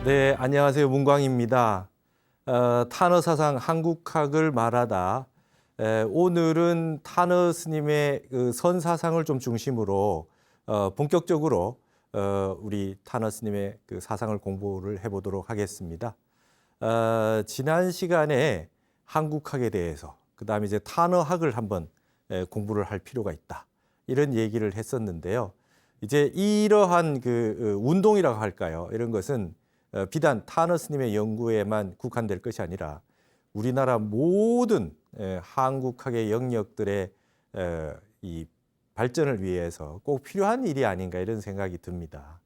네, 안녕하세요. 문광입니다. 타너 사상 한국학을 말하다. 오늘은 타너 스님의 그 선사상을 좀 중심으로 본격적으로 우리 타너 스님의 그 사상을 공부를 해보도록 하겠습니다. 지난 시간에 한국학에 대해서, 그다음에 이제 타너학을 한번 공부를 할 필요가 있다, 이런 얘기를 했었는데요. 이제 이러한 그 운동이라고 할까요? 이런 것은 비단 타너 스님의 연구에만 국한될 것이 아니라 우리나라 모든 한국학의 영역들의 이 발전을 위해서 꼭 필요한 일이 아닌가, 이런 생각이 듭니다.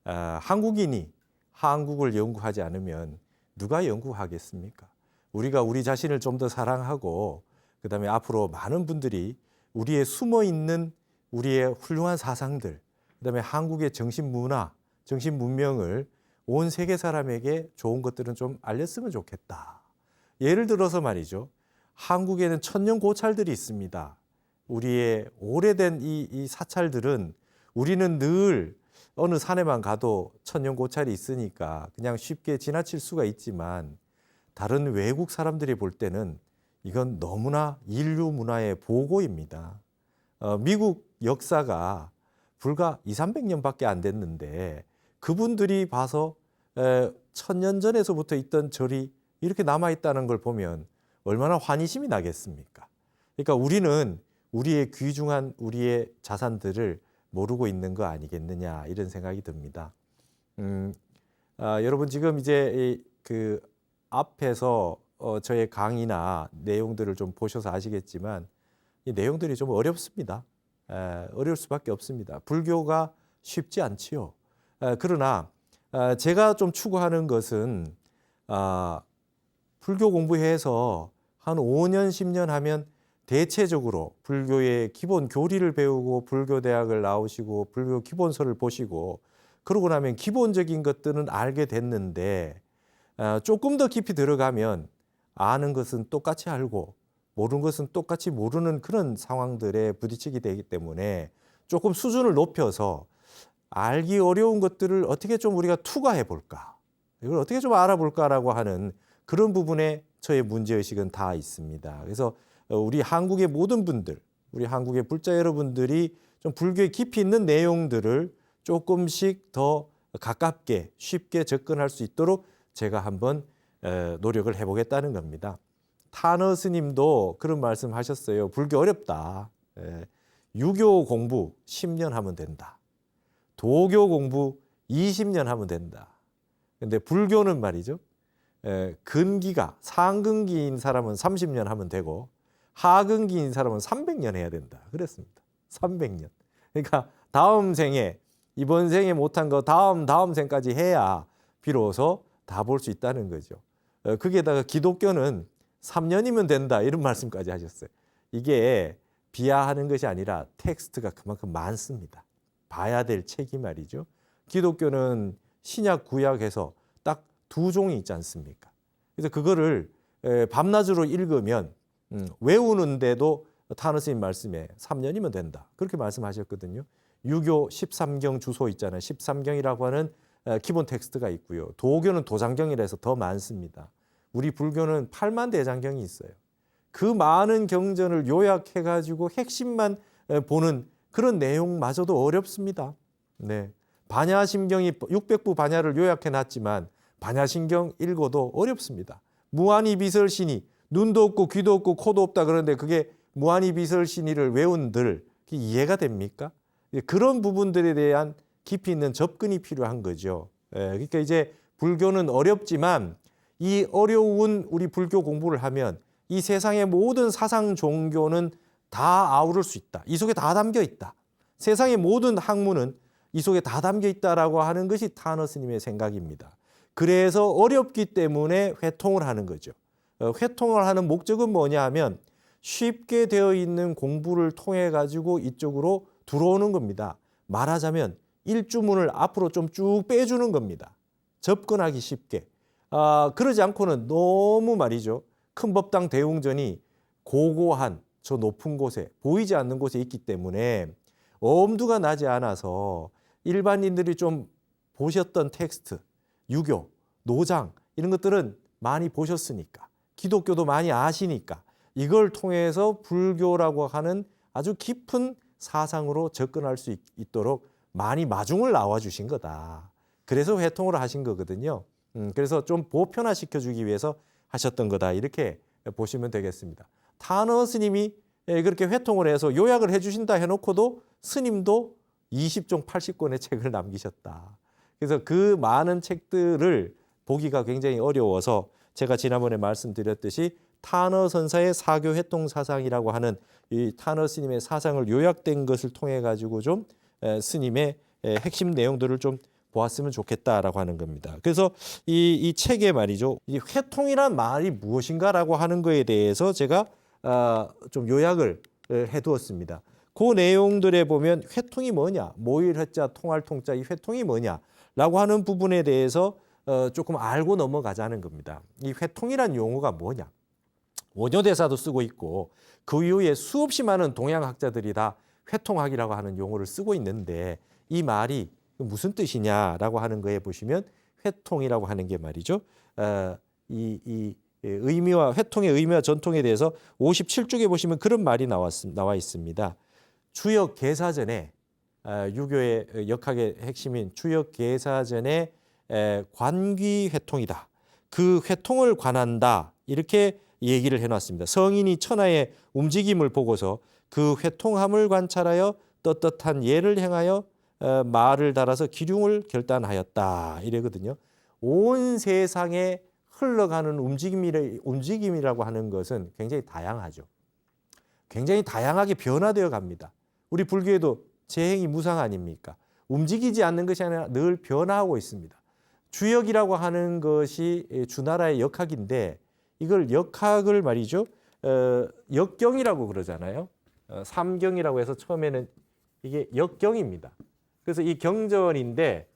한국인이 한국을 연구하지 않으면 누가 연구하겠습니까? 우리가 우리 자신을 좀 더 사랑하고, 그다음에 앞으로 많은 분들이 우리의 숨어 있는 우리의 훌륭한 사상들, 그다음에 한국의 정신 문화, 정신 문명을 온 세계 사람에게 좋은 것들은 좀 알렸으면 좋겠다. 예를 들어서 말이죠. 한국에는 천년 고찰들이 있습니다. 우리의 오래된 이 사찰들은 우리는 늘 어느 산에만 가도 천년 고찰이 있으니까 그냥 쉽게 지나칠 수가 있지만, 다른 외국 사람들이 볼 때는 이건 너무나 인류 문화의 보고입니다. 미국 역사가 불과 200~300년밖에 안 됐는데 그분들이 봐서 1000년 전에서부터 있던 절이 이렇게 남아있다는 걸 보면 얼마나 환희심이 나겠습니까? 그러니까 우리는 우리의 귀중한 우리의 자산들을 모르고 있는 거 아니겠느냐, 이런 생각이 듭니다. 여러분 지금 이제 그 앞에서 저의 강의나 내용들을 좀 보셔서 아시겠지만 이 내용들이 좀 어렵습니다. 어려울 수밖에 없습니다. 불교가 쉽지 않지요. 그러나 제가 좀 추구하는 것은 불교 공부해서 한 5년, 10년 하면 대체적으로 불교의 기본 교리를 배우고 불교대학을 나오시고 불교 기본서를 보시고, 그러고 나면 기본적인 것들은 알게 됐는데 조금 더 깊이 들어가면 아는 것은 똑같이 알고 모르는 것은 똑같이 모르는 그런 상황들에 부딪히게 되기 때문에 조금 수준을 높여서 알기 어려운 것들을 어떻게 좀 우리가 투과해 볼까, 이걸 어떻게 좀 알아볼까라고 하는 그런 부분에 저의 문제의식은 다 있습니다. 그래서 우리 한국의 모든 분들, 우리 한국의 불자 여러분들이 좀 불교에 깊이 있는 내용들을 조금씩 더 가깝게 쉽게 접근할 수 있도록 제가 한번 노력을 해보겠다는 겁니다. 타너 스님도 그런 말씀 하셨어요. 불교 어렵다. 유교 공부 10년 하면 된다. 도교 공부 20년 하면 된다. 근데 불교는 말이죠. 근기가 상근기인 사람은 30년 하면 되고 하근기인 사람은 300년 해야 된다. 그랬습니다. 300년. 그러니까 다음 생에, 이번 생에 못한 거 다음 생까지 해야 비로소 다 볼 수 있다는 거죠. 거기에다가 기독교는 3년이면 된다, 이런 말씀까지 하셨어요. 이게 비하하는 것이 아니라 텍스트가 그만큼 많습니다. 봐야 될 책이 말이죠. 기독교는 신약 구약에서 딱 2종이 있지 않습니까? 그래서 그거를 밤낮으로 읽으면 외우는데도 타너 스님 말씀에 3년이면 된다, 그렇게 말씀하셨거든요. 유교 13경 주소 있잖아요. 13경이라고 하는 기본 텍스트가 있고요. 도교는 도장경이라 해서 더 많습니다. 우리 불교는 8만 대장경이 있어요. 그 많은 경전을 요약해가지고 핵심만 보는 그런 내용마저도 어렵습니다. 네. 반야심경이 600부 반야를 요약해놨지만 반야심경 읽어도 어렵습니다. 무한히비설신이, 눈도 없고 귀도 없고 코도 없다 그러는데 그게 무한히비설신이를 외운들 이해가 됩니까? 그런 부분들에 대한 깊이 있는 접근이 필요한 거죠. 그러니까 이제 불교는 어렵지만 이 어려운 우리 불교 공부를 하면 이 세상의 모든 사상 종교는 다 아우를 수 있다. 이 속에 다 담겨 있다. 세상의 모든 학문은 이 속에 다 담겨 있다라고 하는 것이 타너 스님의 생각입니다. 그래서 어렵기 때문에 회통을 하는 거죠. 회통을 하는 목적은 뭐냐 하면 쉽게 되어 있는 공부를 통해 가지고 이쪽으로 들어오는 겁니다. 말하자면 일주문을 앞으로 좀 쭉 빼주는 겁니다. 접근하기 쉽게. 그러지 않고는 너무 말이죠. 큰 법당 대웅전이 고고한 저 높은 곳에, 보이지 않는 곳에 있기 때문에 엄두가 나지 않아서 일반인들이 좀 보셨던 텍스트, 유교, 노장 이런 것들은 많이 보셨으니까 기독교도 많이 아시니까 이걸 통해서 불교라고 하는 아주 깊은 사상으로 접근할 수 있도록 많이 마중을 나와주신 거다. 그래서 회통을 하신 거거든요. 그래서 좀 보편화시켜주기 위해서 하셨던 거다. 이렇게 보시면 되겠습니다. 타너 스님이 그렇게 회통을 해서 요약을 해주신다 해놓고도 스님도 20종 80권의 책을 남기셨다. 그래서 그 많은 책들을 보기가 굉장히 어려워서 제가 지난번에 말씀드렸듯이 타너 선사의 사교 회통 사상이라고 하는 이 타너 스님의 사상을 요약된 것을 통해 가지고 좀 스님의 핵심 내용들을 좀 보았으면 좋겠다라고 하는 겁니다. 그래서 이 책에 말이죠, 이 회통이란 말이 무엇인가라고 하는 거에 대해서 제가 좀 요약을 해두었습니다. 그 내용들에 보면 회통이 뭐냐, 모일회자, 통할통자, 이 회통이 뭐냐라고 하는 부분에 대해서 조금 알고 넘어가자는 겁니다. 이 회통이란 용어가 뭐냐? 원효대사도 쓰고 있고 그 이후에 수없이 많은 동양학자들이 다 회통학이라고 하는 용어를 쓰고 있는데 이 말이 무슨 뜻이냐라고 하는 거에 보시면 회통이라고 하는 게 말이죠. 이 의미와 회통의 의미와 전통에 대해서 57쪽에 보시면 그런 말이 나와 있습니다. 주역 계사전에 유교의 역학의 핵심인 주역 계사전의 관귀 회통이다. 그 회통을 관한다. 이렇게 얘기를 해놨습니다. 성인이 천하의 움직임을 보고서 그 회통함을 관찰하여 떳떳한 예를 행하여 말을 달아서 기륭을 결단하였다. 이래거든요. 온 세상에 흘러가는 움직임이라고 하는 것은 굉장히 다양하죠. 굉장히 다양하게 변화되어 갑니다. 우리 불교에도 재행이 무상 아닙니까? 움직이지 않는 것이 아니라 늘 변화하고 있습니다. 주역이라고 하는 것이 주나라의 역학인데 이걸 역학을 말이죠. 역경이라고 그러잖아요. 삼경이라고 해서 처음에는 이게 역경입니다. 그래서 이 경전인데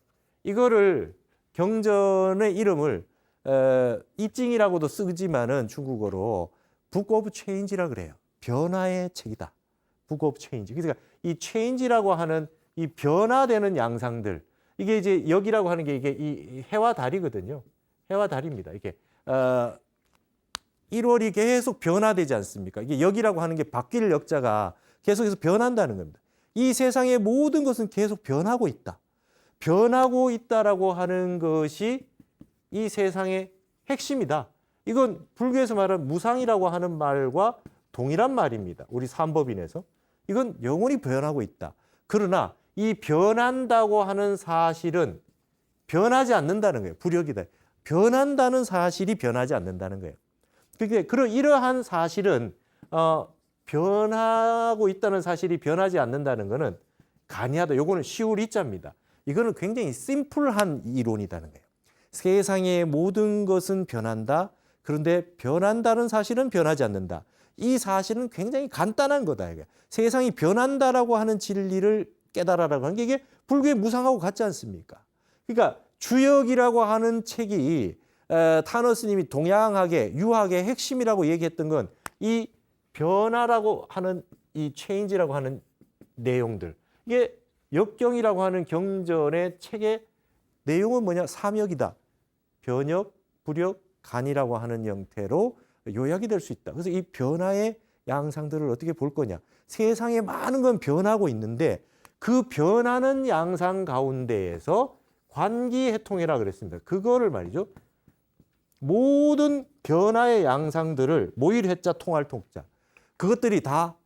이거를 경전의 이름을 이징이라고도 쓰지만은 중국어로 북 오브 체인지라 그래요. 변화의 책이다. 북 오브 체인지. 그러니까 이 체인지라고 하는 이 변화되는 양상들 이게 이제 역이라고 하는 게 이게 이 해와 달이거든요. 해와 달입니다. 이게 1월이 계속 변화되지 않습니까? 이게 역이라고 하는 게 바뀔 역자가 계속해서 변한다는 겁니다. 이 세상의 모든 것은 계속 변하고 있다. 변하고 있다라고 하는 것이 이 세상의 핵심이다. 이건 불교에서 말하는 무상이라고 하는 말과 동일한 말입니다. 우리 삼법인에서. 이건 영원히 변하고 있다. 그러나 이 변한다고 하는 사실은 변하지 않는다는 거예요. 불역이다. 변한다는 사실이 변하지 않는다는 거예요. 그러니까 이러한 사실은 변하고 있다는 사실이 변하지 않는다는 것은 간이하다. 요거는 시울 이자입니다. 이거는 굉장히 심플한 이론이라는 거예요. 세상의 모든 것은 변한다. 그런데 변한다는 사실은 변하지 않는다. 이 사실은 굉장히 간단한 거다. 이게. 세상이 변한다라고 하는 진리를 깨달아라고 하는 게 이게 불교의 무상하고 같지 않습니까? 그러니까 주역이라고 하는 책이 타너 스님이 동양학의 유학의 핵심이라고 얘기했던 건 이 변화라고 하는 이 체인지라고 하는 내용들. 이게 역경이라고 하는 경전의 책의 내용은 뭐냐? 삼역이다. 변역, 불역, 간이라고 하는 형태로 요약이 될 수 있다. 그래서 이 변화의 양상들을 어떻게 볼 거냐? 세상에 많은 건 변하고 있는데 그 변하는 양상 가운데에서 관기해통이라 그랬습니다. 그거를 말이죠. 모든 변화의 양상들을 모일회자, 통할통자 그것들이 다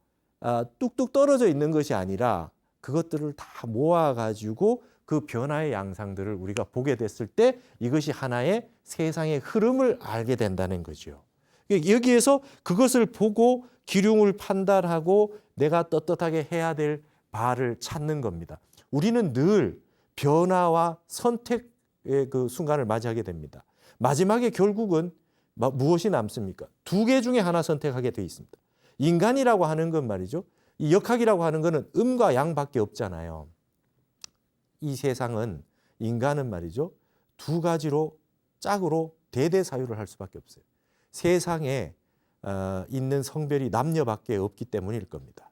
뚝뚝 떨어져 있는 것이 아니라 그것들을 다 모아가지고 그 변화의 양상들을 우리가 보게 됐을 때 이것이 하나의 세상의 흐름을 알게 된다는 거죠. 여기에서 그것을 보고 기륭을 판단하고 내가 떳떳하게 해야 될 바를 찾는 겁니다. 우리는 늘 변화와 선택의 그 순간을 맞이하게 됩니다. 마지막에 결국은 무엇이 남습니까? 두 개 중에 하나 선택하게 돼 있습니다. 인간이라고 하는 건 말이죠. 이 역학이라고 하는 거는 음과 양밖에 없잖아요. 이 세상은 인간은 말이죠. 두 가지로 짝으로 대대사유를 할 수밖에 없어요. 세상에 있는 성별이 남녀밖에 없기 때문일 겁니다.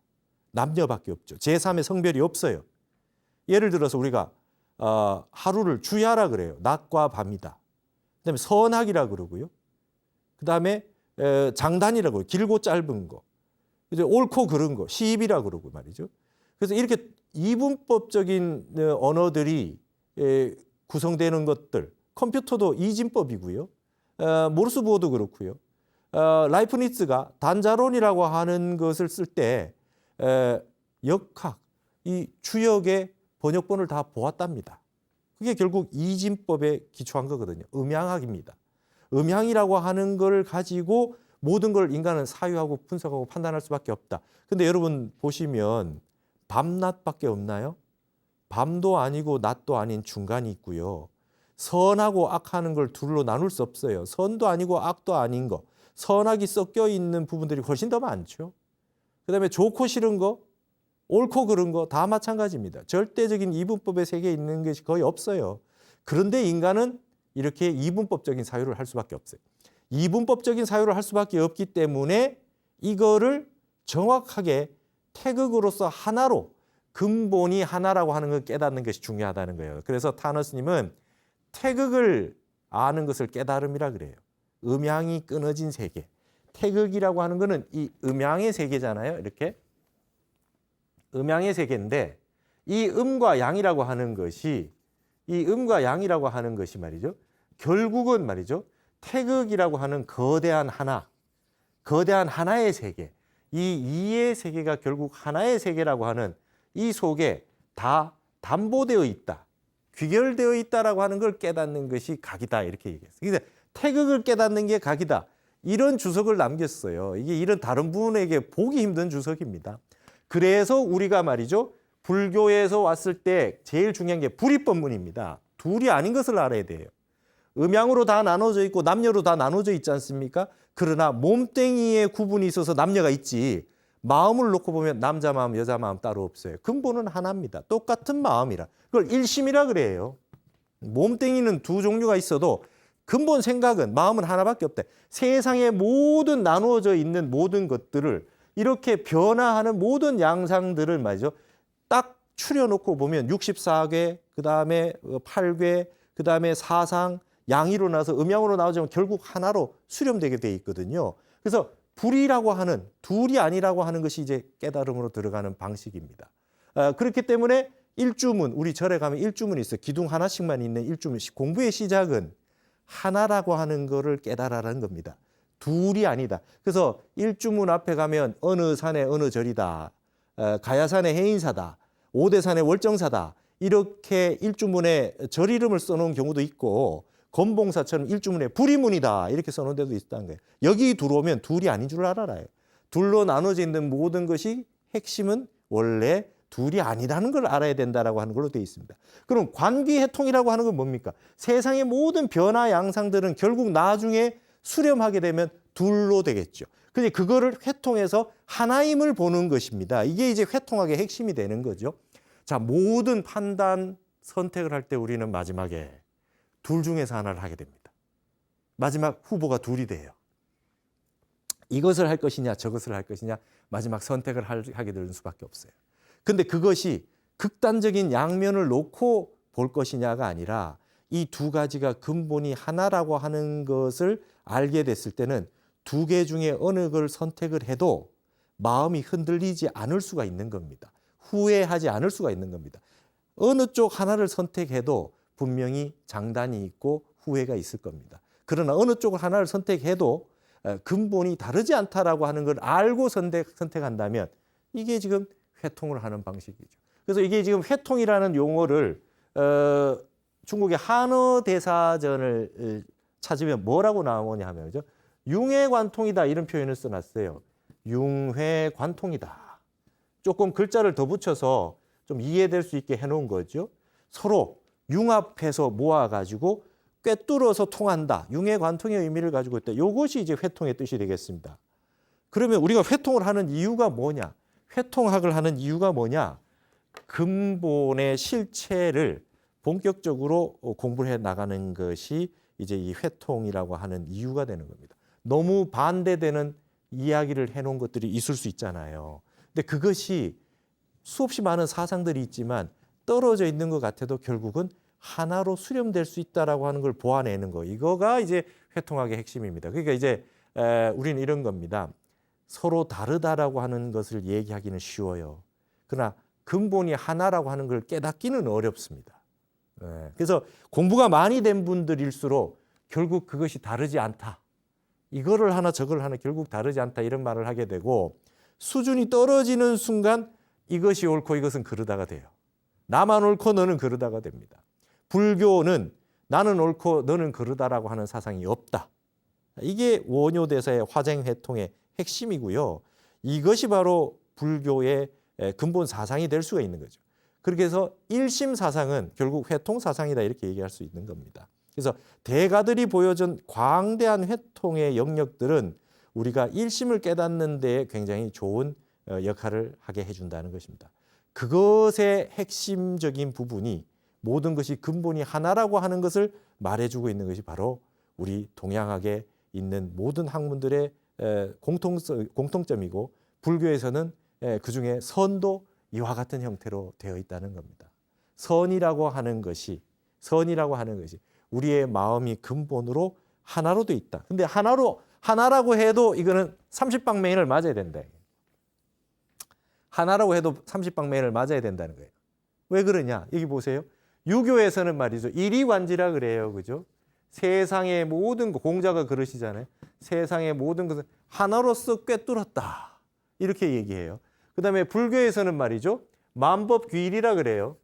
남녀밖에 없죠. 제3의 성별이 없어요. 예를 들어서 우리가 하루를 주야라 그래요. 낮과 밤이다. 그다음에 선악이라 그러고요. 그다음에 장단이라고 그래요. 길고 짧은 거. 이제 옳고 그른 거, 시입이라 그러고 말이죠. 그래서 이렇게 이분법적인 언어들이 구성되는 것들, 컴퓨터도 이진법이고요. 모르스 보어도 그렇고요. 라이프니츠가 단자론이라고 하는 것을 쓸 때 역학, 이 주역의 번역본을 다 보았답니다. 그게 결국 이진법에 기초한 거거든요. 음양학입니다. 음양이라고 하는 걸 가지고 모든 걸 인간은 사유하고 분석하고 판단할 수밖에 없다. 근데 여러분 보시면 밤낮밖에 없나요? 밤도 아니고 낮도 아닌 중간이 있고요. 선하고 악하는 걸 둘로 나눌 수 없어요. 선도 아니고 악도 아닌 거. 선악이 섞여 있는 부분들이 훨씬 더 많죠. 그다음에 좋고 싫은 거, 옳고 그른 거 다 마찬가지입니다. 절대적인 이분법의 세계에 있는 것이 거의 없어요. 그런데 인간은 이렇게 이분법적인 사유를 할 수밖에 없어요. 이분법적인 사유를 할 수밖에 없기 때문에 이거를 정확하게 태극으로서 하나로 근본이 하나라고 하는 걸 깨닫는 것이 중요하다는 거예요. 그래서 타너스님은 태극을 아는 것을 깨달음이라 그래요. 음양이 끊어진 세계. 태극이라고 하는 거는 이 음양의 세계잖아요. 이렇게. 음양의 세계인데 이 음과 양이라고 하는 것이 말이죠. 결국은 말이죠. 태극이라고 하는 거대한 하나의 세계. 이 이의 세계가 결국 하나의 세계라고 하는 이 속에 다 담보되어 있다. 귀결되어 있다라고 하는 걸 깨닫는 것이 각이다. 이렇게 얘기했어요. 그래서 태극을 깨닫는 게 각이다. 이런 주석을 남겼어요. 이게 이런 다른 분에게 보기 힘든 주석입니다. 그래서 우리가 말이죠. 불교에서 왔을 때 제일 중요한 게 불입법문입니다. 둘이 아닌 것을 알아야 돼요. 음양으로 다 나눠져 있고 남녀로 다 나눠져 있지 않습니까? 그러나 몸뚱이에 구분이 있어서 남녀가 있지 마음을 놓고 보면 남자 마음, 여자 마음 따로 없어요. 근본은 하나입니다. 똑같은 마음이라. 그걸 일심이라 그래요. 몸뚱이는 두 종류가 있어도 근본 생각은 마음은 하나밖에 없대. 세상의 모든 나누어져 있는 모든 것들을 이렇게 변화하는 모든 양상들을 말이죠. 딱 추려놓고 보면 64괴, 그다음에 8괴, 그다음에 사상, 양이로 나서 음양으로 나오지만 결국 하나로 수렴되게 돼 있거든요. 그래서 불이라고 하는 둘이 아니라고 하는 것이 이제 깨달음으로 들어가는 방식입니다. 그렇기 때문에 일주문, 우리 절에 가면 일주문이 있어요. 기둥 하나씩만 있는 일주문. 공부의 시작은 하나라고 하는 거를 깨달아라는 겁니다. 둘이 아니다. 그래서 일주문 앞에 가면 어느 산의 어느 절이다. 가야산의 해인사다. 오대산의 월정사다. 이렇게 일주문에 절 이름을 써놓은 경우도 있고 건봉사처럼 일주문에 불이문이다. 이렇게 써놓은 데도 있다는 거예요. 여기 들어오면 둘이 아닌 줄 알아요. 둘로 나눠져 있는 모든 것이 핵심은 원래 둘이 아니라는 걸 알아야 된다라고 하는 걸로 되어 있습니다. 그럼 관귀해통이라고 하는 건 뭡니까? 세상의 모든 변화 양상들은 결국 나중에 수렴하게 되면 둘로 되겠죠. 근데 그거를 회통해서 하나임을 보는 것입니다. 이게 이제 회통학의 핵심이 되는 거죠. 자, 모든 판단, 선택을 할 때 우리는 마지막에 둘 중에서 하나를 하게 됩니다. 마지막 후보가 둘이 돼요. 이것을 할 것이냐 저것을 할 것이냐 마지막 선택을 하게 되는 수밖에 없어요. 근데 그것이 극단적인 양면을 놓고 볼 것이냐가 아니라 이 두 가지가 근본이 하나라고 하는 것을 알게 됐을 때는 두 개 중에 어느 걸 선택을 해도 마음이 흔들리지 않을 수가 있는 겁니다. 후회하지 않을 수가 있는 겁니다. 어느 쪽 하나를 선택해도 분명히 장단이 있고 후회가 있을 겁니다. 그러나 어느 쪽을 하나를 선택해도 근본이 다르지 않다라고 하는 걸 알고 선택한다면 이게 지금 회통을 하는 방식이죠. 그래서 이게 지금 회통이라는 용어를 중국의 한어 대사전을 찾으면 뭐라고 나오냐 하면 그죠? 융회관통이다 이런 표현을 써놨어요. 융회관통이다. 조금 글자를 더 붙여서 좀 이해될 수 있게 해놓은 거죠. 서로 융합해서 모아가지고 꿰뚫어서 통한다. 융회관통의 의미를 가지고 있다. 이것이 이제 회통의 뜻이 되겠습니다. 그러면 우리가 회통을 하는 이유가 뭐냐? 회통학을 하는 이유가 뭐냐? 근본의 실체를 본격적으로 공부를 해 나가는 것이 이제 이 회통이라고 하는 이유가 되는 겁니다. 너무 반대되는 이야기를 해놓은 것들이 있을 수 있잖아요. 근데 그것이 수없이 많은 사상들이 있지만 떨어져 있는 것 같아도 결국은 하나로 수렴될 수 있다라고 하는 걸 보아내는 거. 이거가 이제 회통학의 핵심입니다. 그러니까 이제 우리는 이런 겁니다. 서로 다르다라고 하는 것을 얘기하기는 쉬워요. 그러나 근본이 하나라고 하는 걸 깨닫기는 어렵습니다. 그래서 공부가 많이 된 분들일수록 결국 그것이 다르지 않다. 이거를 하나 저걸 하나 결국 다르지 않다 이런 말을 하게 되고 수준이 떨어지는 순간 이것이 옳고 이것은 그르다가 돼요. 나만 옳고 너는 그르다가 됩니다. 불교는 나는 옳고 너는 그르다라고 하는 사상이 없다. 이게 원효대사의 화쟁회통의 핵심이고요. 이것이 바로 불교의 근본 사상이 될 수가 있는 거죠. 그렇게 해서 일심 사상은 결국 회통 사상이다 이렇게 얘기할 수 있는 겁니다. 그래서 대가들이 보여준 광대한 회통의 영역들은 우리가 일심을 깨닫는 데 굉장히 좋은 역할을 하게 해준다는 것입니다. 그것의 핵심적인 부분이 모든 것이 근본이 하나라고 하는 것을 말해주고 있는 것이 바로 우리 동양학에 있는 모든 학문들의 공통점이고 불교에서는 그중에 선도 이와 같은 형태로 되어 있다는 겁니다. 선이라고 하는 것이 우리의 마음이 근본으로 하나로 돼 있다. 근데 하나라고 해도 이거는 30방맹인을 맞아야 된다. 하나라고 해도 30방맹인을 맞아야 된다는 거예요. 왜 그러냐? 여기 보세요. 유교에서는 말이죠. 일이관지라 그래요. 그죠? 세상의 모든 것, 공자가 그러시잖아요. 세상의 모든 것은 하나로서 꿰뚫었다. 이렇게 얘기해요. 그 다음에 불교에서는 말이죠. 만법귀일이라 그래요.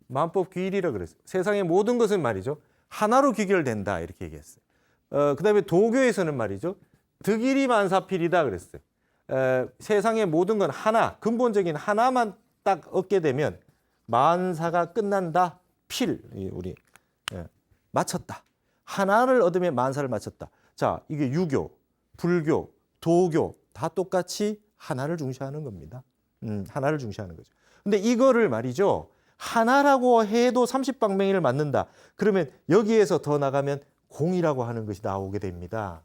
만법귀일이라 그랬어요. 세상의 모든 것은 말이죠. 하나로 귀결된다. 이렇게 얘기했어요. 그 다음에 도교에서는 말이죠. 득일이만사필이다 그랬어요. 세상의 모든 건 하나, 근본적인 하나만 딱 얻게 되면 만사가 끝난다. 필, 우리 맞췄다. 하나를 얻으면 만사를 맞췄다. 자, 이게 유교, 불교, 도교 다 똑같이 하나를 중시하는 겁니다. 하나를 중시하는 거죠. 근데 이거를 말이죠. 하나라고 해도 30방맹이를 맞는다. 그러면 여기에서 더 나가면 공이라고 하는 것이 나오게 됩니다.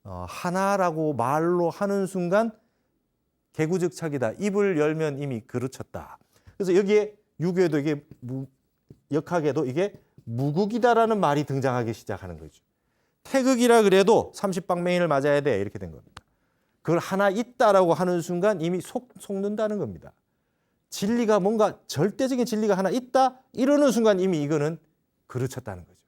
하나라고 말로 하는 순간 개구적착이다. 입을 열면 이미 그르쳤다. 그래서 여기에 유교에도 이게 역학에도 이게 무국이다라는 말이 등장하기 시작하는 거죠. 태극이라 그래도 30방맹인을 맞아야 돼. 이렇게 된 겁니다. 그걸 하나 있다라고 하는 순간 이미 속는다는 겁니다. 진리가 뭔가 절대적인 진리가 하나 있다 이러는 순간 이미 이거는 그르쳤다는 거죠.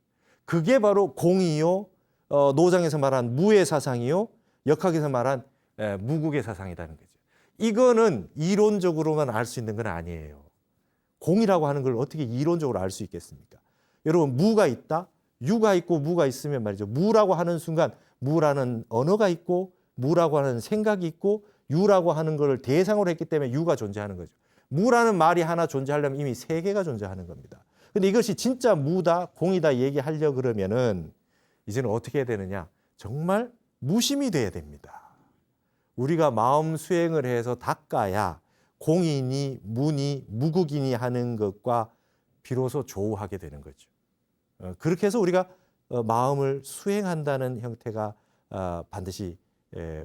그게 바로 공이요. 노장에서 말한 무의 사상이요. 역학에서 말한 무국의 사상이라는 거죠. 이거는 이론적으로만 알 수 있는 건 아니에요. 공이라고 하는 걸 어떻게 이론적으로 알 수 있겠습니까? 여러분 무가 있다. 유가 있고 무가 있으면 말이죠. 무라고 하는 순간 무라는 언어가 있고 무라고 하는 생각이 있고 유라고 하는 걸 대상으로 했기 때문에 유가 존재하는 거죠. 무라는 말이 하나 존재하려면 이미 세 개가 존재하는 겁니다. 근데 이것이 진짜 무다, 공이다 얘기하려 그러면은 이제는 어떻게 해야 되느냐? 정말 무심이 돼야 됩니다. 우리가 마음 수행을 해서 닦아야 공이니 무니 무국이니 하는 것과 비로소 조우하게 되는 거죠. 그렇게 해서 우리가 마음을 수행한다는 형태가 반드시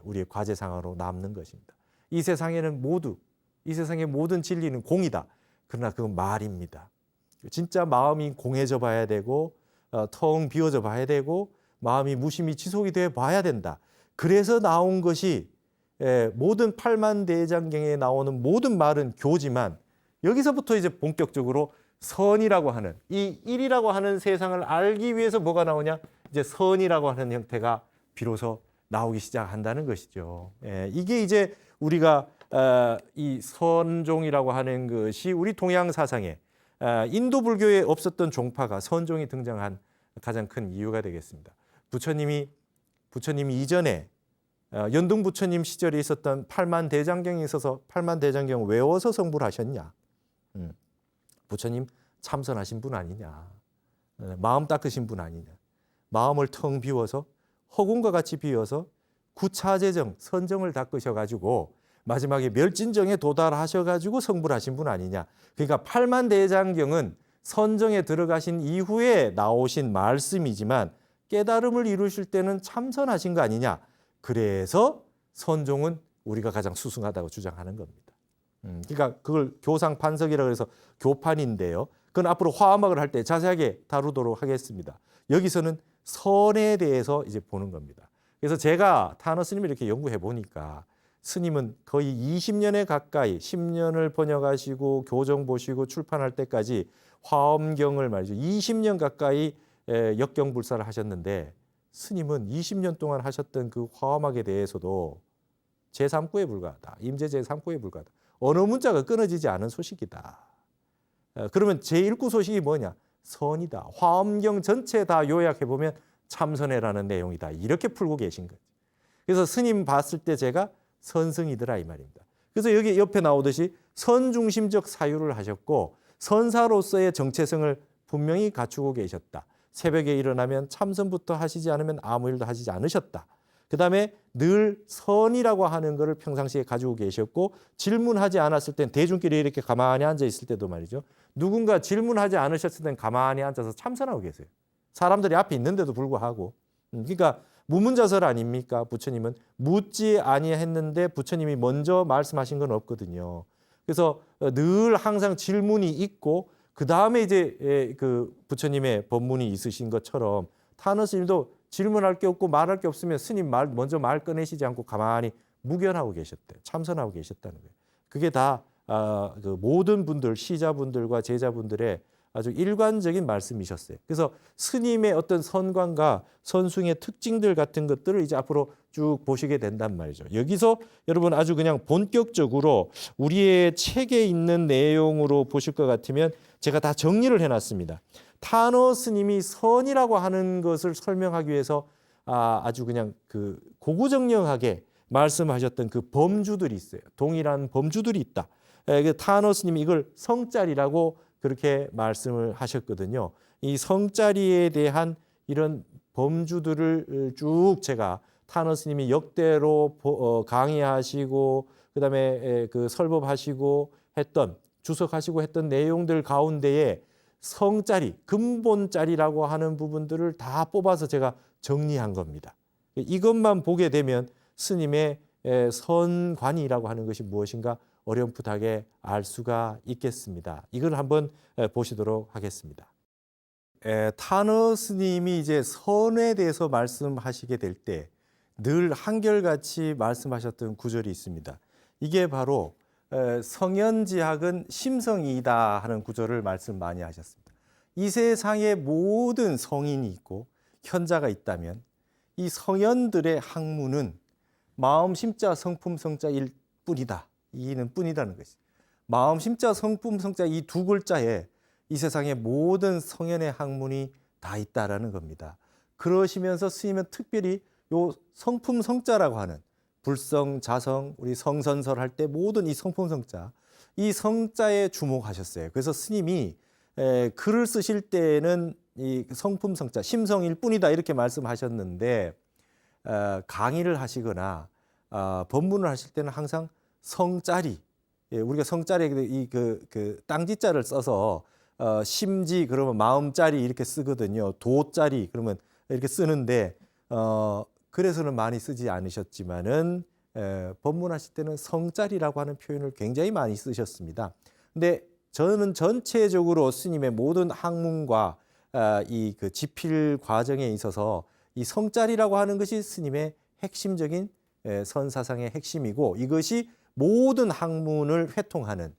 우리의 과제상으로 남는 것입니다. 이 세상에는 이 세상의 모든 진리는 공이다. 그러나 그건 말입니다. 진짜 마음이 공해져 봐야 되고 텅 비워져 봐야 되고 마음이 무심히 지속이 돼 봐야 된다. 그래서 나온 것이 모든 팔만대장경에 나오는 모든 말은 교지만 여기서부터 이제 본격적으로 선이라고 하는 이 일이라고 하는 세상을 알기 위해서 뭐가 나오냐? 이제 선이라고 하는 형태가 비로소 나오기 시작한다는 것이죠. 이게 이제 우리가 이 선종이라고 하는 것이 우리 동양 사상에 인도 불교에 없었던 종파가 선종이 등장한 가장 큰 이유가 되겠습니다. 부처님이 이전에 연등 부처님 시절에 있었던 팔만대장경에 있어서 팔만대장경 외워서 성불 하셨냐? 부처님 참선하신 분 아니냐? 마음 닦으신 분 아니냐? 마음을 텅 비워서 허공과 같이 비워서 구차제정, 선정을 닦으셔가지고 마지막에 멸진정에 도달하셔가지고 성불하신 분 아니냐? 그러니까 팔만대장경은 선정에 들어가신 이후에 나오신 말씀이지만 깨달음을 이루실 때는 참선하신 거 아니냐? 그래서 선종은 우리가 가장 수승하다고 주장하는 겁니다. 그러니까 그걸 교상판석이라고 해서 교판인데요. 그건 앞으로 화엄학을 할 때 자세하게 다루도록 하겠습니다. 여기서는 선에 대해서 이제 보는 겁니다. 그래서 제가 타너 스님을 이렇게 연구해 보니까 스님은 거의 20년에 가까이 10년을 번역하시고 교정 보시고 출판할 때까지 화엄경을 말이죠. 20년 가까이 역경불사를 하셨는데 스님은 20년 동안 하셨던 그 화엄학에 대해서도 제3구에 불과하다. 임재 제3구에 불과하다. 어느 문자가 끊어지지 않은 소식이다. 그러면 제1구 소식이 뭐냐? 선이다. 화엄경 전체 다 요약해 보면 참선해라는 내용이다. 이렇게 풀고 계신 거죠. 그래서 스님 봤을 때 제가 선승이더라 이 말입니다. 그래서 여기 옆에 나오듯이 선중심적 사유를 하셨고 선사로서의 정체성을 분명히 갖추고 계셨다. 새벽에 일어나면 참선부터 하시지 않으면 아무 일도 하시지 않으셨다. 그다음에 늘 선이라고 하는 것을 평상시에 가지고 계셨고 질문하지 않았을 땐 대중끼리 이렇게 가만히 앉아 있을 때도 말이죠. 누군가 질문하지 않으셨을 땐 가만히 앉아서 참선하고 계세요. 사람들이 앞에 있는데도 불구하고. 그러니까 무문자설 아닙니까? 부처님은 묻지 아니했는데 부처님이 먼저 말씀하신 건 없거든요. 그래서 늘 항상 질문이 있고 그 다음에 이제 그 부처님의 법문이 있으신 것처럼 타너 스님도 질문할 게 없고 말할 게 없으면 스님 먼저 말 꺼내시지 않고 가만히 묵연하고 계셨대요. 참선하고 계셨다는 거예요. 그게 다 그 모든 분들, 시자분들과 제자분들의 아주 일관적인 말씀이셨어요. 그래서 스님의 어떤 선관과 선숭의 특징들 같은 것들을 이제 앞으로 쭉 보시게 된단 말이죠. 여기서 여러분 아주 그냥 본격적으로 우리의 책에 있는 내용으로 보실 것 같으면 제가 다 정리를 해놨습니다. 타너 스님이 선이라고 하는 것을 설명하기 위해서 아주 그냥 그 고구정령하게 말씀하셨던 그 범주들이 있어요. 동일한 범주들이 있다. 타너 스님이 이걸 성짜리라고 그렇게 말씀을 하셨거든요. 이 성짜리에 대한 이런 범주들을 쭉 제가 타너 스님이 역대로 강의하시고 그다음에 그 설법하시고 했던 주석하시고 했던 내용들 가운데에 성짜리, 근본짜리라고 하는 부분들을 다 뽑아서 제가 정리한 겁니다. 이것만 보게 되면 스님의 선관이라고 하는 것이 무엇인가 어렴풋하게 알 수가 있겠습니다. 이걸 한번 보시도록 하겠습니다. 타너 스님이 이제 선에 대해서 말씀하시게 될 때 늘 한결같이 말씀하셨던 구절이 있습니다. 이게 바로 성현지학은 심성이다 하는 구절을 말씀 많이 하셨습니다. 이 세상에 모든 성인이 있고 현자가 있다면 이 성현들의 학문은 마음 심자 성품 성자일 뿐이다. 이는 뿐이라는 것이. 마음 심자 성품 성자 이 두 글자에 이 세상의 모든 성현의 학문이 다 있다라는 겁니다. 그러시면서 스님은 특별히 요 성품 성자라고 하는 불성, 자성, 우리 성선설 할 때 모든 이 성품 성자, 이 성자에 주목하셨어요. 그래서 스님이 글을 쓰실 때는 이 성품 성자, 심성일 뿐이다 이렇게 말씀하셨는데 강의를 하시거나 법문을 하실 때는 항상 성자리, 우리가 성자리에 그 땅지자를 써서 심지 그러면 마음자리 이렇게 쓰거든요. 도자리 그러면 이렇게 쓰는데 그래서는 많이 쓰지 않으셨지만은 법문하실 때는 성자리라고 하는 표현을 굉장히 많이 쓰셨습니다. 근데 저는 전체적으로 스님의 모든 학문과 이 그 지필 과정에 있어서 이 성자리라고 하는 것이 스님의 핵심적인 선사상의 핵심이고 이것이 모든 학문을 회통하는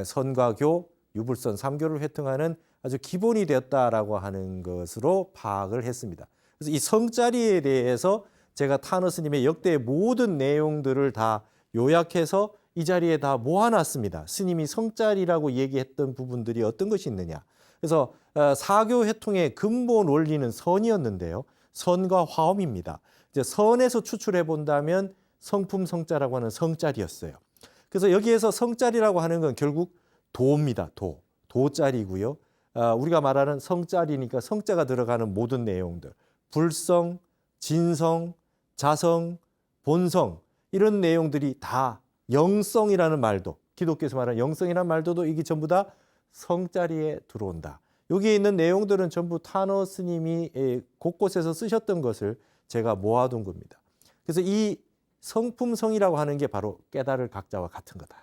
선과교, 유불선, 삼교를 회통하는 아주 기본이 되었다라고 하는 것으로 파악을 했습니다. 그래서 이 성자리에 대해서 제가 타너 스님의 역대의 모든 내용들을 다 요약해서 이 자리에 다 모아놨습니다. 스님이 성자리라고 얘기했던 부분들이 어떤 것이 있느냐. 그래서 사교 회통의 근본 원리는 선이었는데요. 선과 화엄입니다. 이제 선에서 추출해 본다면 성품 성자라고 하는 성자리였어요. 그래서 여기에서 성자리라고 하는 건 결국 도입니다. 도자리고요. 우리가 말하는 성자리니까 성자가 들어가는 모든 내용들. 불성, 진성, 자성, 본성 이런 내용들이 다 영성이라는 말도 기독교에서 말하는 영성이라는 말도 이게 전부 다 성자리에 들어온다. 여기에 있는 내용들은 전부 타너 스님이 곳곳에서 쓰셨던 것을 제가 모아둔 겁니다. 그래서 이 성품성이라고 하는 게 바로 깨달을 각자와 같은 거다.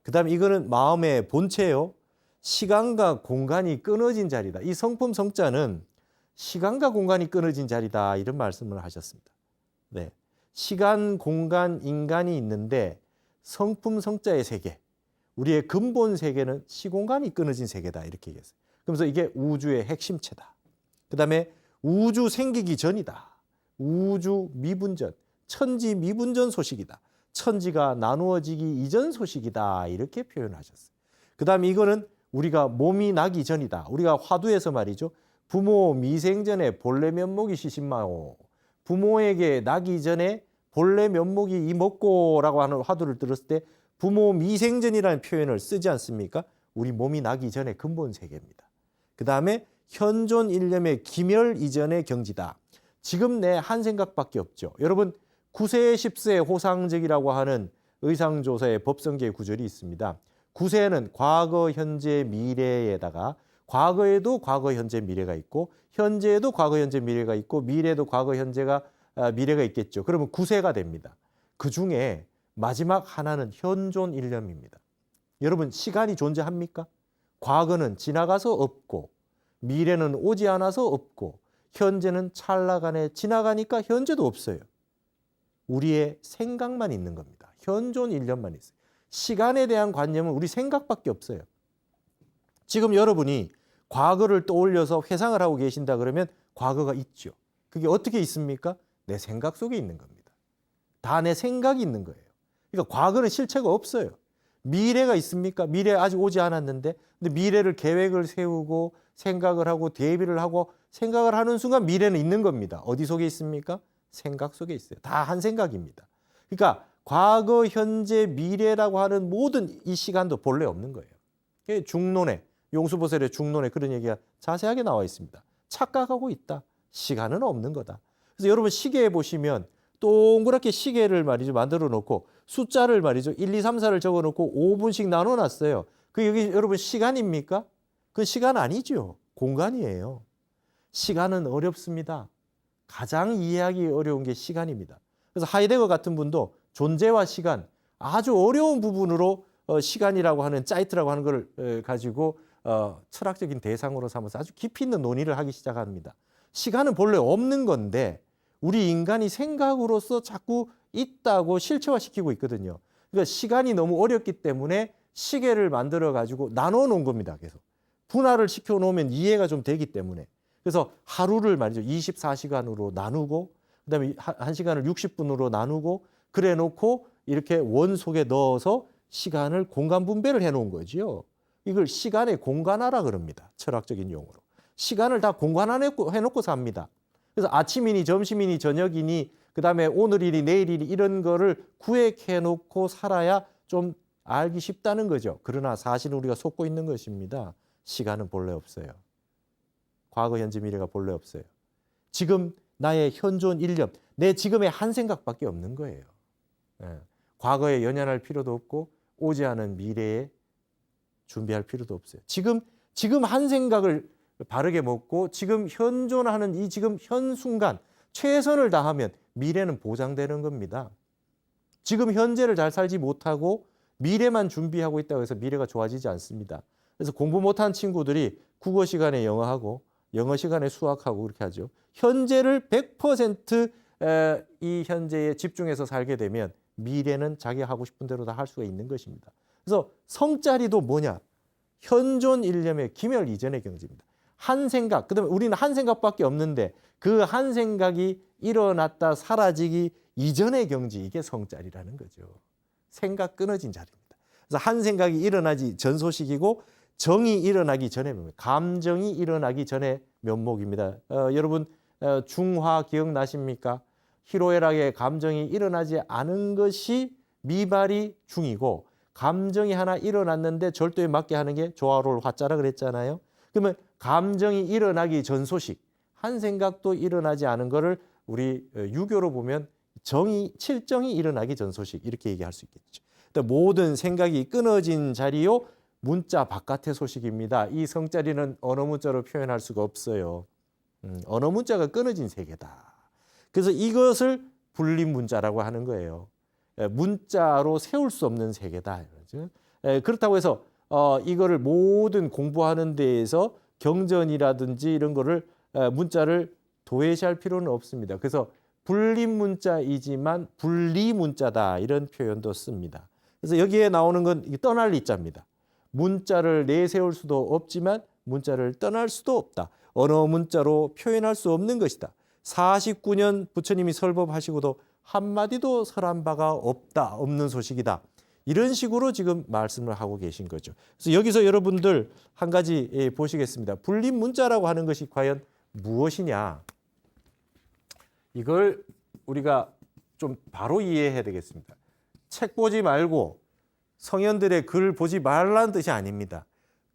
그다음에 이거는 마음의 본체요. 시간과 공간이 끊어진 자리다. 이 성품 성자는 시간과 공간이 끊어진 자리다. 이런 말씀을 하셨습니다. 네. 시간, 공간, 인간이 있는데 성품 성자의 세계, 우리의 근본 세계는 시공간이 끊어진 세계다. 이렇게 얘기했어요. 그러면서 이게 우주의 핵심체다. 그다음에 우주 생기기 전이다. 우주 미분전, 천지 미분전 소식이다. 천지가 나누어지기 이전 소식이다. 이렇게 표현하셨어요. 그다음에 이거는 우리가 몸이 나기 전이다. 우리가 화두에서 말이죠. 부모 미생전에 본래 면목이 시신마오. 부모에게 나기 전에 본래 면목이 이먹고라고 하는 화두를 들었을 때 부모 미생전이라는 표현을 쓰지 않습니까? 우리 몸이 나기 전에 근본 세계입니다. 그다음에 현존 일념의 기멸 이전의 경지다. 지금 내 한 생각밖에 없죠. 여러분 9세 10세 호상적이라고 하는 의상조사의 법성계 구절이 있습니다. 9세는 과거, 현재, 미래에다가 과거에도 과거, 현재, 미래가 있고 현재에도 과거, 현재, 미래가 있고 미래에도 과거, 현재가 미래가 있겠죠. 그러면 9세가 됩니다. 그중에 마지막 하나는 현존 일념입니다. 여러분 시간이 존재합니까? 과거는 지나가서 없고 미래는 오지 않아서 없고 현재는 찰나간에 지나가니까 현재도 없어요. 우리의 생각만 있는 겁니다. 현존 일념만 있어요. 시간에 대한 관념은 우리 생각밖에 없어요. 지금 여러분이 과거를 떠올려서 회상을 하고 계신다 그러면 과거가 있죠. 그게 어떻게 있습니까? 내 생각 속에 있는 겁니다. 다 내 생각이 있는 거예요. 그러니까 과거는 실체가 없어요. 미래가 있습니까? 미래 아직 오지 않았는데 근데 미래를 계획을 세우고 생각을 하고 대비를 하고 생각을 하는 순간 미래는 있는 겁니다. 어디 속에 있습니까? 생각 속에 있어요. 다 한 생각입니다. 그러니까 과거, 현재, 미래라고 하는 모든 이 시간도 본래 없는 거예요. 중론에 용수보살의 중론에 그런 얘기가 자세하게 나와 있습니다. 착각하고 있다. 시간은 없는 거다. 그래서 여러분 시계에 보시면 동그랗게 시계를 말이죠 만들어 놓고 숫자를 말이죠 1, 2, 3, 4를 적어 놓고 5분씩 나눠 놨어요. 그 여기 여러분 시간입니까? 그건 시간 아니죠. 공간이에요. 시간은 어렵습니다. 가장 이해하기 어려운 게 시간입니다. 그래서 하이데거 같은 분도 존재와 시간 아주 어려운 부분으로 시간이라고 하는 짜이트라고 하는 걸 가지고 철학적인 대상으로 삼아서 아주 깊이 있는 논의를 하기 시작합니다. 시간은 본래 없는 건데 우리 인간이 생각으로서 자꾸 있다고 실체화시키고 있거든요. 그러니까 시간이 너무 어렵기 때문에 시계를 만들어 가지고 나눠 놓은 겁니다. 계속 분할을 시켜 놓으면 이해가 좀 되기 때문에 그래서 하루를 말이죠 24시간으로 나누고 그다음에 1시간을 60분으로 나누고 그래 놓고 이렇게 원 속에 넣어서 시간을 공간 분배를 해 놓은 거지요. 이걸 시간의 공간화라 그럽니다. 철학적인 용어로. 시간을 다 공간화해 놓고 삽니다. 그래서 아침이니 점심이니 저녁이니 그다음에 오늘이니 내일이니 이런 거를 구획해 놓고 살아야 좀 알기 쉽다는 거죠. 그러나 사실은 우리가 속고 있는 것입니다. 시간은 본래 없어요. 과거, 현재, 미래가 본래 없어요. 지금 나의 현존 일념, 내 지금의 한 생각밖에 없는 거예요. 과거에 연연할 필요도 없고 오지 않은 미래에 준비할 필요도 없어요. 지금 한 생각을 바르게 먹고 지금 현존하는 이 지금 현 순간 최선을 다하면 미래는 보장되는 겁니다. 지금 현재를 잘 살지 못하고 미래만 준비하고 있다고 해서 미래가 좋아지지 않습니다. 그래서 공부 못한 친구들이 국어 시간에 영어하고 영어 시간에 수학하고 그렇게 하죠. 현재를 100% 이 현재에 집중해서 살게 되면 미래는 자기가 하고 싶은 대로 다 할 수가 있는 것입니다. 그래서 성자리도 뭐냐? 현존 일념의 기멸 이전의 경지입니다. 한 생각, 그다음에 우리는 한 생각밖에 없는데 그 한 생각이 일어났다 사라지기 이전의 경지, 이게 성자리라는 거죠. 생각 끊어진 자리입니다. 그래서 한 생각이 일어나지 전 소식이고 정이 일어나기 전의 면목, 감정이 일어나기 전의 면목입니다. 여러분 중화 기억나십니까? 희로애락의 감정이 일어나지 않은 것이 미발이 중이고 감정이 하나 일어났는데 절도에 맞게 하는 게 조화로울 화자라 그랬잖아요. 그러면 감정이 일어나기 전 소식, 한 생각도 일어나지 않은 거를 우리 유교로 보면 칠정이 일어나기 전 소식 이렇게 얘기할 수 있겠죠. 모든 생각이 끊어진 자리요 문자 바깥의 소식입니다. 이 성자리는 언어 문자로 표현할 수가 없어요. 언어 문자가 끊어진 세계다. 그래서 이것을 분립 문자라고 하는 거예요. 문자로 세울 수 없는 세계다. 그렇다고 해서 이거를 모든 공부하는 데에서 경전이라든지 이런 거를 문자를 도외시할 필요는 없습니다. 그래서 불림 문자이지만 분리 문자다 이런 표현도 씁니다. 그래서 여기에 나오는 건 떠날 리자입니다. 문자를 내세울 수도 없지만 문자를 떠날 수도 없다. 언어 문자로 표현할 수 없는 것이다. 49년 부처님이 설법하시고도 한마디도 설한 바가 없다. 없는 소식이다. 이런 식으로 지금 말씀을 하고 계신 거죠. 그래서 여기서 여러분들 한 가지 보시겠습니다. 불림 문자라고 하는 것이 과연 무엇이냐? 이걸 우리가 좀 바로 이해해야 되겠습니다. 책 보지 말고 성현들의 글 보지 말라는 뜻이 아닙니다.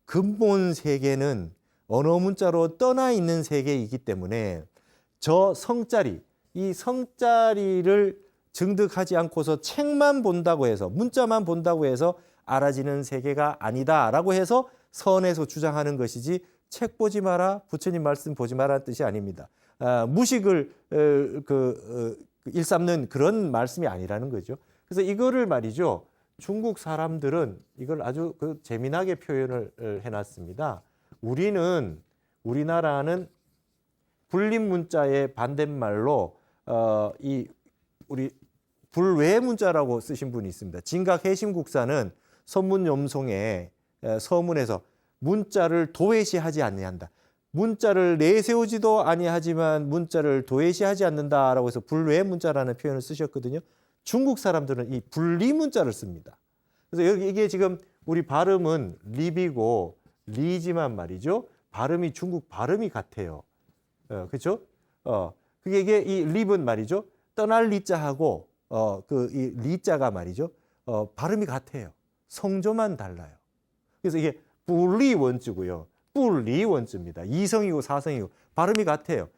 근본 세계는 언어 문자로 떠나 있는 세계이기 때문에 저 성자리, 이 성자리를 증득하지 않고서 책만 본다고 해서 문자만 본다고 해서 알아지는 세계가 아니다라고 해서 선에서 주장하는 것이지 책 보지 마라, 부처님 말씀 보지 마라는 뜻이 아닙니다. 무식을 일삼는 그런 말씀이 아니라는 거죠. 그래서 이거를 말이죠. 중국 사람들은 이걸 아주 재미나게 표현을 해놨습니다. 우리나라는 불림 문자의 반대말로 우리 불외 문자라고 쓰신 분이 있습니다. 진각 해심국사는 선문염송에 서문에서 문자를 도외시하지 아니한다. 문자를 내세우지도 아니하지만 문자를 도외시하지 않는다라고 해서 불외 문자라는 표현을 쓰셨거든요. 중국 사람들은 이 분리 문자를 씁니다. 그래서 이게 지금 우리 발음은 립이고 리지만 말이죠. 발음이 중국 발음이 같아요. 그렇죠? 이게 이 립은 말이죠. 떠날 리자하고 이 리자가 말이죠. 발음이 같아요. 성조만 달라요. 그래서 이게 불리 원주고요. 불리 원주입니다. 이성이고 사성이고 발음이 같아요.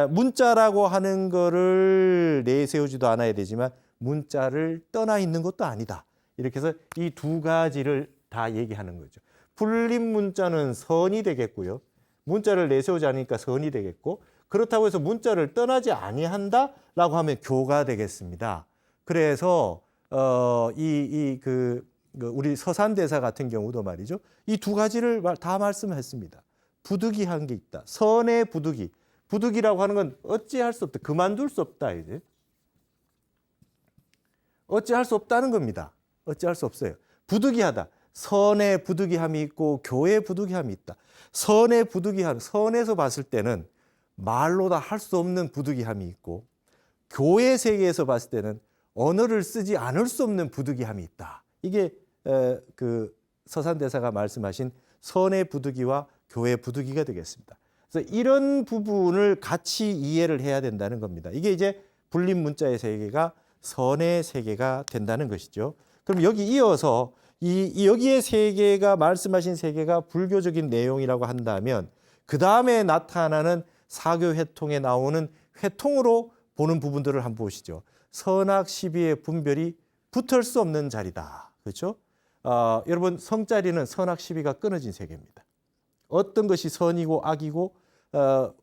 문자라고 하는 거를 내세우지도 않아야 되지만 문자를 떠나 있는 것도 아니다. 이렇게 해서 이 두 가지를 다 얘기하는 거죠. 불림 문자는 선이 되겠고요. 문자를 내세우지 않으니까 선이 되겠고 그렇다고 해서 문자를 떠나지 아니한다라고 하면 교가 되겠습니다. 그래서 우리 서산대사 같은 경우도 말이죠. 이 두 가지를 다 말씀했습니다. 부득이한 게 있다. 선의 부득이. 부득이라고 하는 건 어찌할 수 없다. 그만둘 수 없다. 이제 어찌할 수 없다는 겁니다. 어찌할 수 없어요. 부득이하다. 선의 부득이함이 있고 교의 부득이함이 있다. 선의 부득이함, 선에서 봤을 때는 말로 다 할 수 없는 부득이함이 있고 교의 세계에서 봤을 때는 언어를 쓰지 않을 수 없는 부득이함이 있다. 이게 서산대사가 말씀하신 선의 부득이와 교의 부득이가 되겠습니다. 그래서 이런 부분을 같이 이해를 해야 된다는 겁니다. 이게 이제 불림 문자의 세계가 선의 세계가 된다는 것이죠. 그럼 여기 이어서 여기의 세계가 말씀하신 세계가 불교적인 내용이라고 한다면 그 다음에 나타나는 사교 회통에 나오는 회통으로 보는 부분들을 한번 보시죠. 선악 시비의 분별이 붙을 수 없는 자리다. 그렇죠? 여러분 성자리는 선악 시비가 끊어진 세계입니다. 어떤 것이 선이고 악이고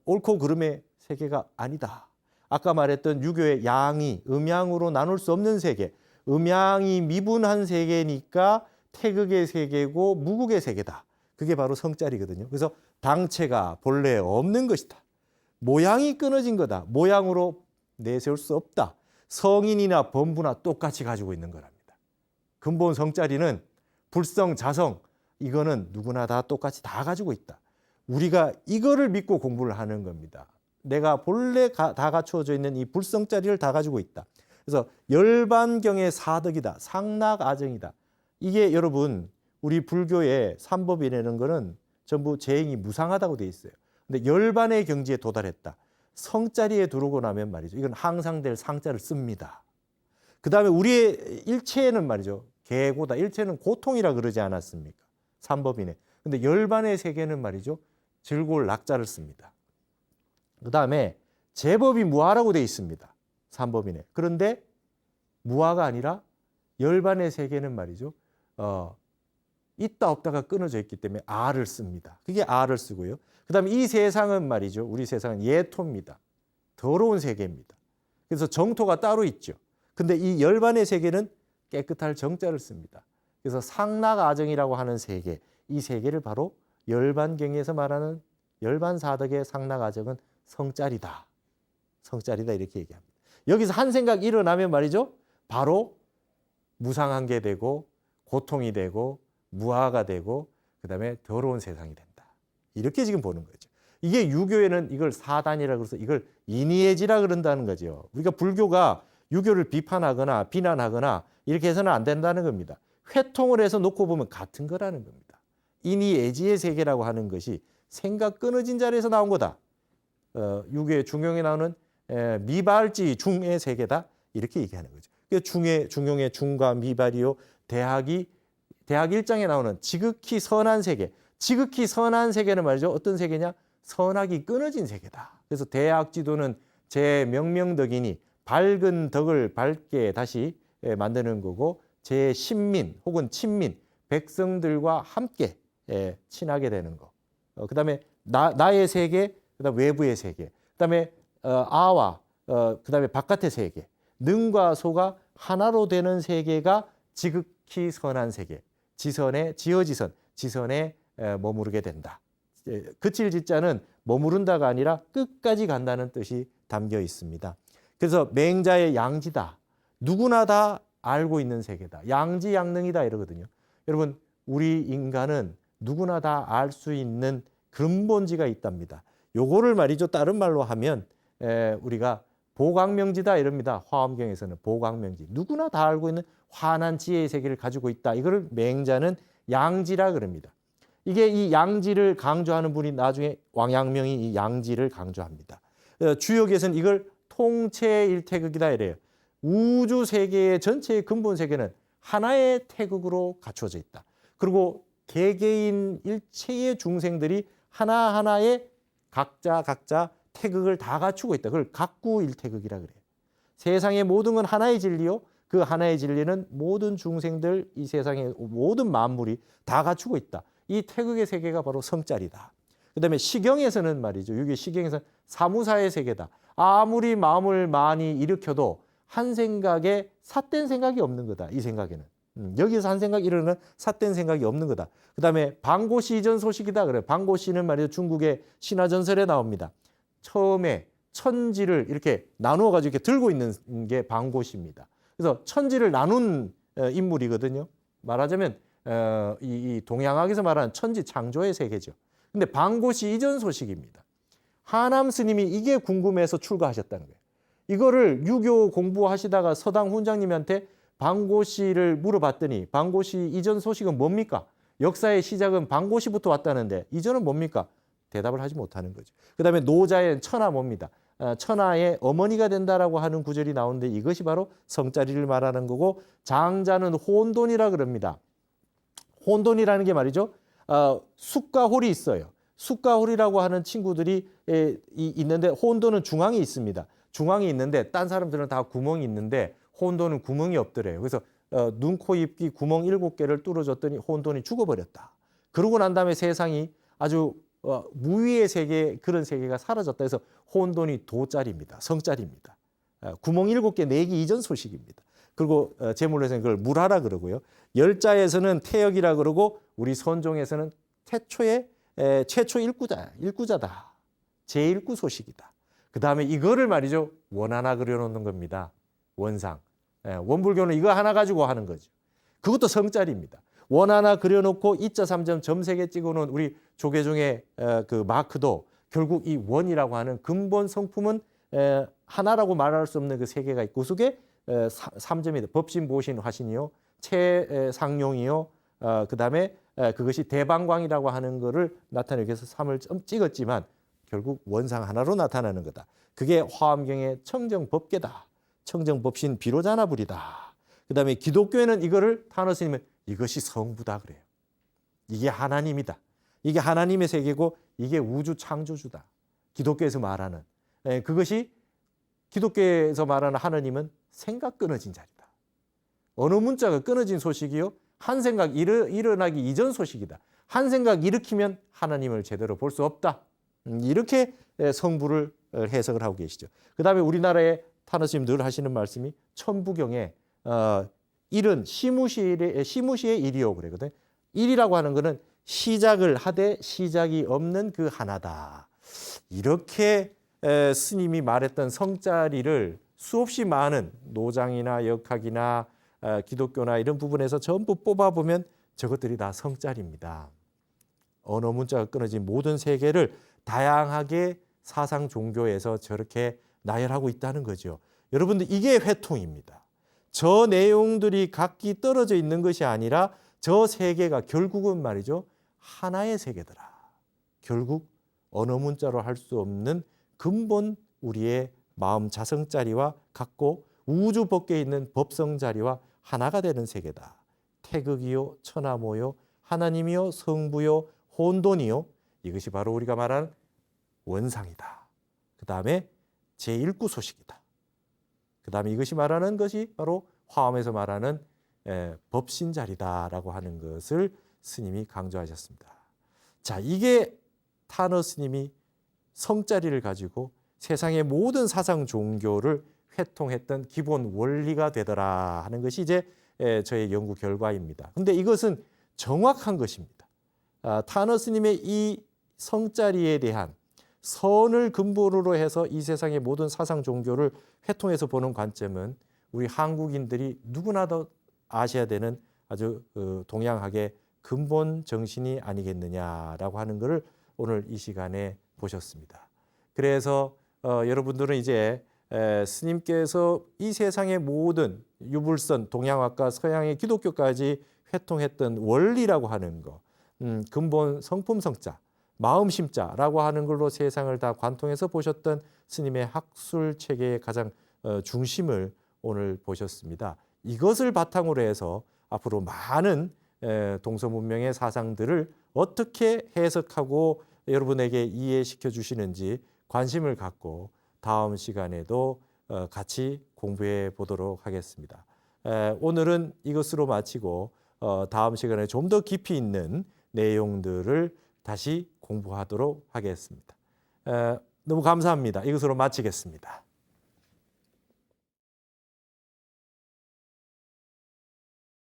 옳고 그름의 세계가 아니다. 아까 말했던 유교의 양이 음양으로 나눌 수 없는 세계. 음양이 미분한 세계니까 태극의 세계고 무국의 세계다. 그게 바로 성자리거든요. 그래서 당체가 본래 없는 것이다. 모양이 끊어진 거다. 모양으로 내세울 수 없다. 성인이나 범부나 똑같이 가지고 있는 거랍니다. 근본 성자리는 불성, 자성 이거는 누구나 다 똑같이 다 가지고 있다. 우리가 이거를 믿고 공부를 하는 겁니다. 내가 본래 다 갖추어져 있는 이 불성자리를 다 가지고 있다. 그래서 열반경의 사덕이다. 상락아정이다. 이게 여러분 우리 불교의 삼법이라는 거는 전부 재행이 무상하다고 돼 있어요. 근데 열반의 경지에 도달했다. 성자리에 들어오고 나면 말이죠. 이건 항상될 상자를 씁니다. 그 다음에 우리의 일체는 말이죠. 계고다. 일체는 고통이라 그러지 않았습니까? 삼법이네. 근데 열반의 세계는 말이죠. 즐거울 낙자를 씁니다. 그 다음에 제법이 무아라고 돼 있습니다. 삼법이네. 그런데 무아가 아니라 열반의 세계는 말이죠. 있다 없다가 끊어져 있기 때문에 아를 씁니다. 그게 아를 쓰고요. 그 다음에 이 세상은 말이죠. 우리 세상은 예토입니다. 더러운 세계입니다. 그래서 정토가 따로 있죠. 근데 이 열반의 세계는 깨끗할 정자를 씁니다. 그래서 상락아정이라고 하는 세계, 이 세계를 바로 열반경에서 말하는 열반사덕의 상락아정은 성짤이다. 성짤이다 이렇게 얘기합니다. 여기서 한 생각 일어나면 말이죠. 바로 무상한 게 되고 고통이 되고 무아가 되고 그다음에 더러운 세상이 된다. 이렇게 지금 보는 거죠. 이게 유교에는 이걸 사단이라고 해서 이걸 인의예지라 그런다는 거죠. 우리가 불교가 유교를 비판하거나 비난하거나 이렇게 해서는 안 된다는 겁니다. 회통을 해서 놓고 보면 같은 거라는 겁니다. 인의예지의 세계라고 하는 것이 생각 끊어진 자리에서 나온 거다. 유교의 중용에 나오는 미발지 중의 세계다. 이렇게 얘기하는 거죠. 중용의 중과 미발이요. 대학 1장에 나오는 지극히 선한 세계. 지극히 선한 세계는 말이죠. 어떤 세계냐? 선악이 끊어진 세계다. 그래서 대학 지도는 제 명명덕이니 밝은 덕을 밝게 다시 만드는 거고 제 신민 혹은 친민 백성들과 함께 친하게 되는 거. 그다음에 나의 세계, 그다음 외부의 세계, 그다음에 아와 그다음에 바깥의 세계, 능과 소가 하나로 되는 세계가 지극히 선한 세계. 지선에 머무르게 된다. 그칠 지자는 머무른다가 아니라 끝까지 간다는 뜻이 담겨 있습니다. 그래서 맹자의 양지다. 누구나 다 알고 있는 세계다. 양지양능이다 이러거든요. 여러분 우리 인간은 누구나 다 알 수 있는 근본지가 있답니다. 요거를 말이죠. 다른 말로 하면 우리가 보광명지다 이럽니다. 화엄경에서는 보광명지. 누구나 다 알고 있는 환한 지혜의 세계를 가지고 있다. 이거를 맹자는 양지라 그럽니다. 이게 이 양지를 강조하는 분이 나중에 왕양명이 이 양지를 강조합니다. 주역에서는 이걸 통체일태극이다 이래요. 우주 세계의 전체의 근본 세계는 하나의 태극으로 갖춰져 있다. 그리고 개개인 일체의 중생들이 하나하나의 각자 태극을 다 갖추고 있다. 그걸 각구일태극이라 그래요. 세상의 모든 건 하나의 진리요. 그 하나의 진리는 모든 중생들, 이 세상의 모든 만물이 다 갖추고 있다. 이 태극의 세계가 바로 성짤이다. 그다음에 시경에서는 말이죠. 여기 시경에서는 사무사의 세계다. 아무리 마음을 많이 일으켜도 한 생각에 삿된 생각이 없는 거다. 이 생각에는. 여기서 한 생각 이르는 삿된 생각이 없는 거다. 그다음에 방고시 이전 소식이다. 그래요. 방고시는 말이죠. 중국의 신화전설에 나옵니다. 처음에 천지를 이렇게 나누어 가지고 이렇게 들고 있는 게 방고시입니다. 그래서 천지를 나눈 인물이거든요. 말하자면 이 동양학에서 말하는 천지 창조의 세계죠. 근데 방고시 이전 소식입니다. 하남 스님이 이게 궁금해서 출가하셨다는 거예요. 이거를 유교 공부하시다가 서당 훈장님한테 방고시를 물어봤더니 방고시 이전 소식은 뭡니까? 역사의 시작은 방고시부터 왔다는데 이전은 뭡니까? 대답을 하지 못하는 거죠. 그다음에 노자의 천하 뭡니다. 천하의 어머니가 된다라고 하는 구절이 나오는데 이것이 바로 성자리를 말하는 거고 장자는 혼돈이라 그럽니다. 혼돈이라는 게 말이죠. 숫과 홀이 있어요. 숫과 홀이라고 하는 친구들이 있는데 혼돈은 중앙이 있습니다. 중앙이 있는데 딴 사람들은 다 구멍이 있는데 혼돈은 구멍이 없더래요. 그래서 눈, 코, 입, 귀 구멍 7개를 뚫어줬더니 혼돈이 죽어버렸다. 그러고 난 다음에 세상이 아주 무위의 세계, 그런 세계가 사라졌다 해서 혼돈이 도짤입니다. 성짤입니다. 구멍 7개 내기 이전 소식입니다. 그리고 제물에서는 그걸 물하라 그러고요. 열자에서는 태역이라 그러고 우리 선종에서는 최초 일구자다. 제1구 소식이다. 그 다음에 이거를 말이죠. 원하나 그려놓는 겁니다. 원상. 원불교는 이거 하나 가지고 하는 거죠. 그것도 성짤입니다. 원 하나 그려놓고 2자 3점 점 3개 찍어놓은 우리 조계종의 그 마크도 결국 이 원이라고 하는 근본 성품은 하나라고 말할 수 없는 그 세 개가 있고 그 속에 3점이다. 법신, 보신, 화신이요. 최상용이요. 그 다음에 그것이 대방광이라고 하는 거를 나타내기 위해서 3을 찍었지만 결국 원상 하나로 나타나는 거다. 그게 화엄경의 청정법계다. 청정법신 비로자나불이다. 그 다음에 기독교에는 이거를 타너 스님은 이것이 성부다 그래요. 이게 하나님이다. 이게 하나님의 세계고 이게 우주 창조주다. 기독교에서 말하는. 그것이 기독교에서 말하는 하나님은 생각 끊어진 자리다. 어느 문자가 끊어진 소식이요? 한 생각 일어나기 이전 소식이다. 한 생각 일으키면 하나님을 제대로 볼 수 없다. 이렇게 성부를 해석을 하고 계시죠. 그 다음에 우리나라의 타너 스님 늘 하시는 말씀이 천부경에 일은 시무시의 일이요 그러거든. 일이라고 하는 거는 시작을 하되 시작이 없는 그 하나다. 이렇게 스님이 말했던 성자리를 수없이 많은 노장이나 역학이나 기독교나 이런 부분에서 전부 뽑아보면 저것들이 다 성자리입니다. 언어 문자가 끊어진 모든 세계를 다양하게 사상 종교에서 저렇게 나열하고 있다는 거죠. 여러분들 이게 회통입니다. 저 내용들이 각기 떨어져 있는 것이 아니라 저 세계가 결국은 말이죠. 하나의 세계더라. 결국 언어 문자로 할 수 없는 근본 우리의 마음 자성자리와 같고 우주 밖에 있는 법성자리와 하나가 되는 세계다. 태극이요 천하모요 하나님이요 성부요 혼돈이요 이것이 바로 우리가 말하는 원상이다. 그 다음에 제1구소식이다. 그 다음에 이것이 말하는 것이 바로 화엄에서 말하는 법신자리다라고 하는 것을 스님이 강조하셨습니다. 자, 이게 타너 스님이 성자리를 가지고 세상의 모든 사상 종교를 회통했던 기본 원리가 되더라 하는 것이 이제 저의 연구 결과입니다. 근데 이것은 정확한 것입니다. 타너 스님의 이 성자리에 대한 선을 근본으로 해서 이 세상의 모든 사상 종교를 회통해서 보는 관점은 우리 한국인들이 누구나 더 아셔야 되는 아주 동양학의 근본 정신이 아니겠느냐라고 하는 것을 오늘 이 시간에 보셨습니다. 그래서 여러분들은 이제 스님께서 이 세상의 모든 유불선, 동양학과 서양의 기독교까지 회통했던 원리라고 하는 거, 근본 성품성자, 마음심자라고 하는 걸로 세상을 다 관통해서 보셨던 스님의 학술 체계의 가장 중심을 오늘 보셨습니다. 이것을 바탕으로 해서 앞으로 많은 동서문명의 사상들을 어떻게 해석하고 여러분에게 이해시켜 주시는지 관심을 갖고 다음 시간에도 같이 공부해 보도록 하겠습니다. 오늘은 이것으로 마치고 다음 시간에 좀 더 깊이 있는 내용들을 다시 공부하도록 하겠습니다. 너무 감사합니다. 이것으로 마치겠습니다.